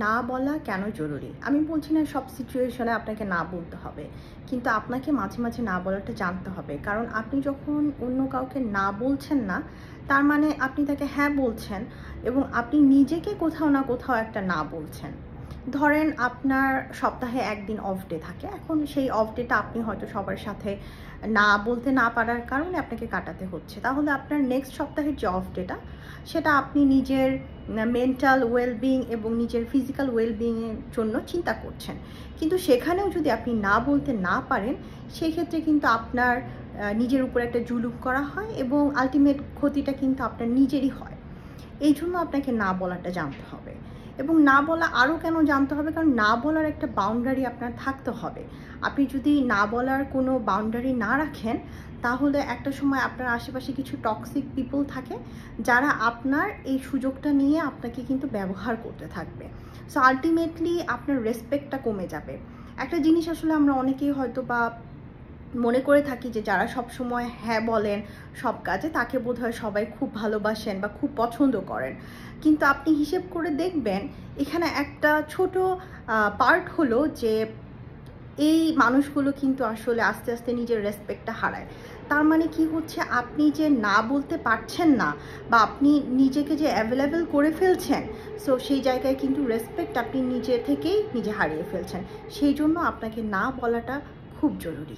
না বলা কেন জরুরি? আমি বলছি না সব সিচুয়েশনে আপনাকে না বলতে হবে। কিন্তু আপনাকে মাঝে, মাঝে না বলাটা জানতে হবে। কারণ আপনি যখন অন্য কাউকে না বলছেন না, তার মানে আপনি তাকে হ্যাঁ বলছেন এবং আপনি নিজেকে কোথাও না কোথাও একটা না বলছেন। ধরেন আপনার সপ্তাহে ১ দিন অফ ডে থাকে। এখন সেই অফ ডেটা আপনি হয়তো সবার সাথে না বলতে না পারার কারণে আপনাকে কাটাতে হচ্ছে। তাহলে আপনার নেক্সট সপ্তাহের যে অফ ডেটা, সেটা আপনি নিজের মেন্টাল ওয়েলবিং এবং নিজের ফিজিক্যাল ওয়েলবিংয়ের জন্য চিন্তা করছেন। কিন্তু সেখানেও যদি আপনি না বলতে না পারেন, সেক্ষেত্রে কিন্তু আপনার নিজের উপর একটা জুলুম করা হয় এবং আল্টিমেট ক্ষতিটা কিন্তু আপনার নিজেরই হয়। এই জন্য আপনাকে না বলাটা জানতে হবে এবং না বলা আরও কেন জানতে হবে, কারণ না বলার একটা বাউন্ডারি আপনার থাকতে হবে। আপনি যদি না বলার কোনো বাউন্ডারি না রাখেন, তাহলে একটা সময় আপনার আশেপাশে কিছু টক্সিক পিপল থাকে, যারা আপনার এই সুযোগটা নিয়ে আপনাকে কিন্তু ব্যবহার করতে থাকবে। সো আলটিমেটলি আপনার রেসপেক্টটা কমে যাবে। একটা জিনিস আসলে আমরা অনেকেই হয়তো বা মনে করে থাকি যে যারা সব সময় হ্যাঁ বলেন সব কাজে, তাকে বোধহয় সবাই খুব ভালোবাসেন বা খুব পছন্দ করেন। কিন্তু আপনি হিসেব করে দেখবেন, এখানে একটা ছোট পার্ট হলো যে এই মানুষগুলো কিন্তু আসলে আস্তে আস্তে নিজের রেসপেক্টটা হারায়। তার মানে কি হচ্ছে, আপনি যে না বলতে পারছেন না বা আপনি নিজেকে যে অ্যাভেলেবেল করে ফেলছেন, সো সেই জায়গায় কিন্তু রেসপেক্ট আপনি নিজে থেকেই নিজে হারিয়ে ফেলছেন। সেই জন্য আপনাকে না বলাটা খুব জরুরি।